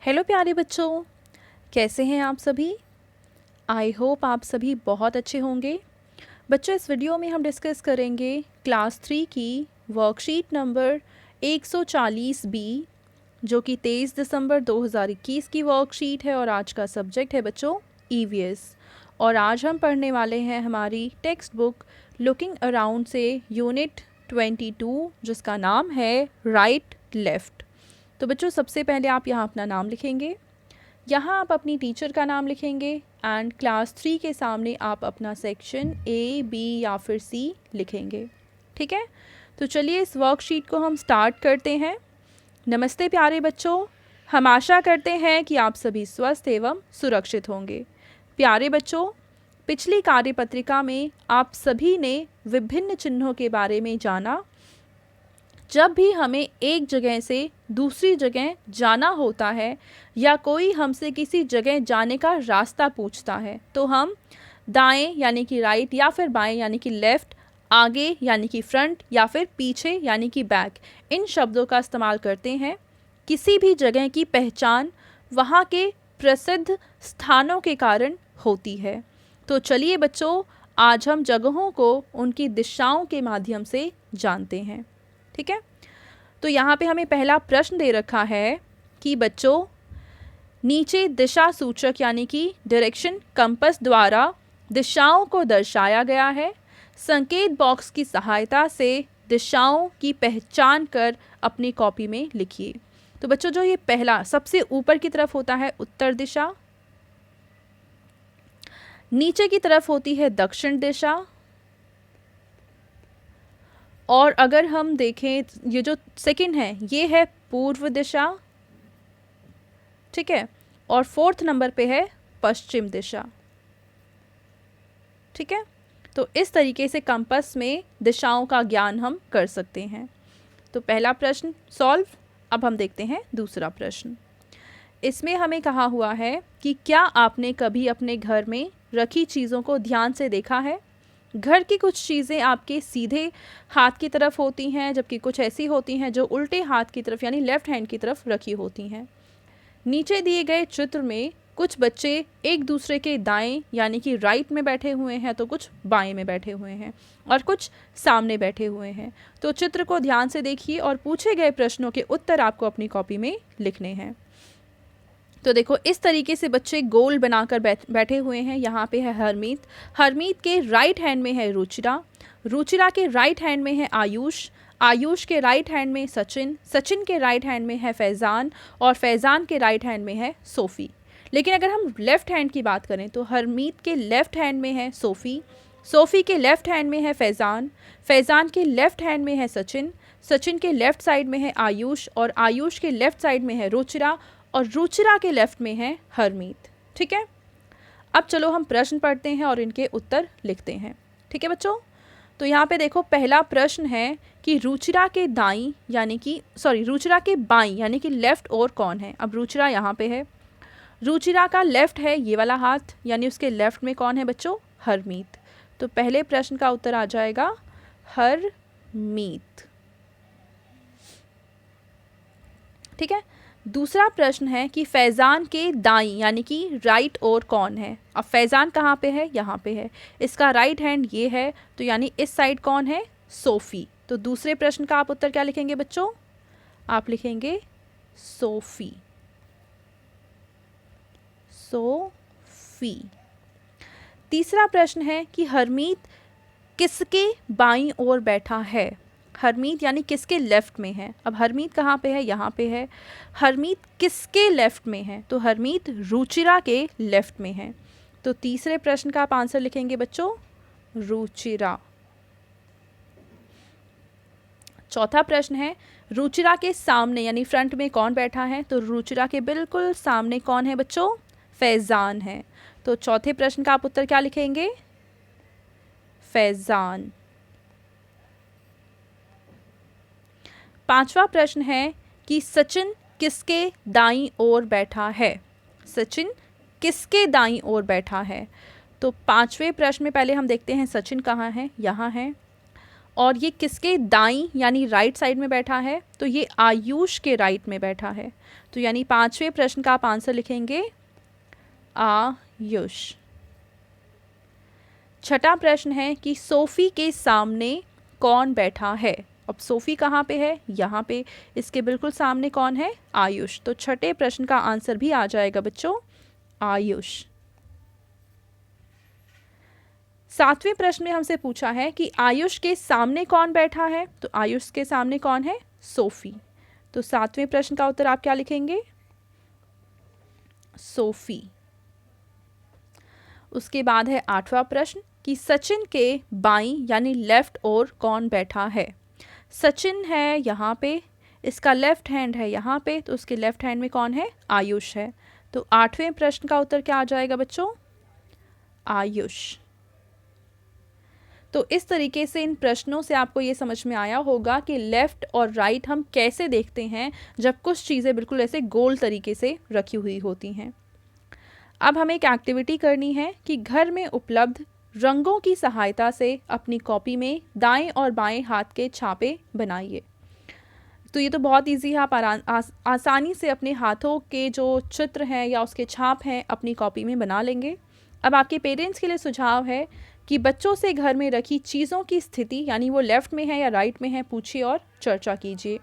Hello प्यारे बच्चों, कैसे हैं आप सभी। आई होप आप सभी बहुत अच्छे होंगे। बच्चों, इस वीडियो में हम डिस्कस करेंगे क्लास 3 की वर्कशीट नंबर 140 बी, जो कि 23 दिसंबर 2021 की वर्कशीट है और आज का सब्जेक्ट है बच्चों ईवीएस। और आज हम पढ़ने वाले हैं हमारी टेक्स्ट बुक लुकिंग अराउंड से यूनिट 22, जिसका नाम है राइट लेफ़्ट। तो बच्चों, सबसे पहले आप यहाँ अपना नाम लिखेंगे, यहाँ आप अपनी टीचर का नाम लिखेंगे एंड क्लास 3 के सामने आप अपना सेक्शन ए, बी या फिर सी लिखेंगे। ठीक है, तो चलिए इस वर्कशीट को हम स्टार्ट करते हैं। नमस्ते प्यारे बच्चों, हम आशा करते हैं कि आप सभी स्वस्थ एवं सुरक्षित होंगे। प्यारे बच्चों, पिछली कार्यपत्रिका में आप सभी ने विभिन्न चिन्हों के बारे में जाना। जब भी हमें एक जगह से दूसरी जगह जाना होता है या कोई हमसे किसी जगह जाने का रास्ता पूछता है तो हम दाएं यानी कि राइट या फिर बाएं यानी कि लेफ़्ट, आगे यानी कि फ्रंट या फिर पीछे यानी कि बैक, इन शब्दों का इस्तेमाल करते हैं। किसी भी जगह की पहचान वहाँ के प्रसिद्ध स्थानों के कारण होती है। तो चलिए बच्चों, आज हम जगहों को उनकी दिशाओं के माध्यम से जानते हैं। ठीक है, तो यहाँ पे हमें पहला प्रश्न दे रखा है कि बच्चों, नीचे दिशा सूचक यानी कि डायरेक्शन कंपास द्वारा दिशाओं को दर्शाया गया है। संकेत बॉक्स की सहायता से दिशाओं की पहचान कर अपनी कॉपी में लिखिए। तो बच्चों, जो ये पहला सबसे ऊपर की तरफ होता है उत्तर दिशा, नीचे की तरफ होती है दक्षिण दिशा, और अगर हम देखें ये जो सेकंड है ये है पूर्व दिशा। ठीक है, और फोर्थ नंबर पे है पश्चिम दिशा। ठीक है, तो इस तरीके से कंपास में दिशाओं का ज्ञान हम कर सकते हैं। तो पहला प्रश्न सॉल्व। अब हम देखते हैं दूसरा प्रश्न। इसमें हमें कहा हुआ है कि क्या आपने कभी अपने घर में रखी चीज़ों को ध्यान से देखा है। घर की कुछ चीज़ें आपके सीधे हाथ की तरफ होती हैं, जबकि कुछ ऐसी होती हैं जो उल्टे हाथ की तरफ यानी लेफ़्ट हैंड की तरफ रखी होती हैं। नीचे दिए गए चित्र में कुछ बच्चे एक दूसरे के दाएं यानी कि राइट में बैठे हुए हैं, तो कुछ बाएं में बैठे हुए हैं और कुछ सामने बैठे हुए हैं। तो चित्र को ध्यान से देखिए और पूछे गए प्रश्नों के उत्तर आपको अपनी कॉपी में लिखने हैं। तो देखो, इस तरीके से बच्चे गोल बनाकर बैठे हुए हैं। यहाँ पे है हरमीत, हरमीत के राइट हैंड में है रुचिरा, रुचिरा के राइट हैंड में है आयुष, आयुष के राइट हैंड में सचिन, सचिन के राइट हैंड में है फैज़ान और फैज़ान के राइट हैंड में है सोफ़ी। लेकिन अगर हम लेफ़्ट हैंड की बात करें तो हरमीत के लेफ़्ट हैंड में है सोफ़ी, सोफ़ी के लेफ़्ट हैंड में है फैज़ान, फैज़ान के लेफ़्ट हैंड में है सचिन, सचिन के लेफ़्ट साइड में है आयुष और आयुष के लेफ़्ट साइड में है रुचिरा और रुचिरा के लेफ़्ट में है हरमीत। ठीक है, अब चलो हम प्रश्न पढ़ते हैं और इनके उत्तर लिखते हैं। ठीक है बच्चों, तो यहाँ पे देखो पहला प्रश्न है कि रुचिरा के दाईं यानी कि रुचिरा के बाईं यानी कि लेफ़्ट और कौन है। अब रुचिरा यहाँ पे है, रुचिरा का लेफ़्ट है ये वाला हाथ, यानी उसके लेफ़्ट में कौन है बच्चों, हरमीत। तो पहले प्रश्न का उत्तर आ जाएगा हरमीत। ठीक है, दूसरा प्रश्न है कि फैज़ान के दाईं यानी कि राइट और कौन है। अब फैज़ान कहाँ पे है, यहाँ पे है, इसका राइट हैंड ये है, तो यानी इस साइड कौन है, सोफ़ी। तो दूसरे प्रश्न का आप उत्तर क्या लिखेंगे बच्चों, आप लिखेंगे सोफ़ी, सोफ़ी। तीसरा प्रश्न है कि हरमीत किसके बाईं ओर बैठा है, हरमीत यानी किसके लेफ़्ट में है। अब हरमीत कहाँ पे है, यहाँ पे है, हरमीत किसके लेफ़्ट में है, तो हरमीत रुचिरा के लेफ़्ट में है। तो तीसरे प्रश्न का आप आंसर लिखेंगे बच्चों रुचिरा। चौथा प्रश्न है रुचिरा के सामने यानी फ्रंट में कौन बैठा है, तो रुचिरा के बिल्कुल सामने कौन है बच्चों, फैज़ान है। तो चौथे प्रश्न का आप उत्तर क्या लिखेंगे, फैज़ान। पांचवा प्रश्न है कि सचिन किसके दाईं ओर बैठा है, सचिन किसके दाईं ओर बैठा है। तो पांचवें प्रश्न में पहले हम देखते हैं सचिन कहाँ है, यहाँ है, और ये किसके दाईं यानी राइट साइड में बैठा है? तो ये आयुष के राइट में बैठा है। तो यानी 5वें प्रश्न का आप आंसर लिखेंगे आयुष। छठा प्रश्न है कि सोफ़ी के सामने कौन बैठा है? अब सोफ़ी कहाँ पे है? यहाँ पे। इसके बिल्कुल सामने कौन है? आयुष। तो छठे प्रश्न का आंसर भी आ जाएगा बच्चों आयुष। 7वें प्रश्न में हमसे पूछा है कि आयुष के सामने कौन बैठा है? तो आयुष के सामने कौन है? सोफ़ी। तो 7वें प्रश्न का उत्तर आप क्या लिखेंगे? सोफ़ी। उसके बाद है 8वां प्रश्न कि सचिन के बाईं यानी लेफ्ट ओर कौन बैठा है? सचिन है यहाँ पे, इसका लेफ्ट हैंड है यहाँ पे, तो उसके लेफ्ट हैंड में कौन है? आयुष है। तो 8वें प्रश्न का उत्तर क्या आ जाएगा बच्चों? आयुष। तो इस तरीके से इन प्रश्नों से आपको ये समझ में आया होगा कि लेफ़्ट और राइट हम कैसे देखते हैं जब कुछ चीज़ें बिल्कुल ऐसे गोल तरीके से रखी हुई होती हैं। अब हमें एक एक्टिविटी करनी है कि घर में उपलब्ध रंगों की सहायता से अपनी कॉपी में दाएं और बाएं हाथ के छापे बनाइए। तो ये तो बहुत इजी है, आप आसानी से अपने हाथों के जो चित्र हैं या उसके छाप हैं अपनी कॉपी में बना लेंगे। अब आपके पेरेंट्स के लिए सुझाव है कि बच्चों से घर में रखी चीज़ों की स्थिति यानी वो लेफ़्ट में है या राइट में है पूछिए और चर्चा कीजिए।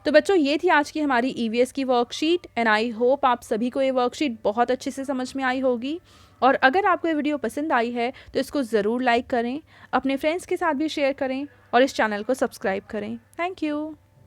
तो बच्चों ये थी आज की हमारी ईवीएस की वर्कशीट एंड आई होप आप सभी को ये वर्कशीट बहुत अच्छे से समझ में आई होगी। और अगर आपको ये वीडियो पसंद आई है तो इसको ज़रूर लाइक करें, अपने फ्रेंड्स के साथ भी शेयर करें और इस चैनल को सब्सक्राइब करें। Thank you.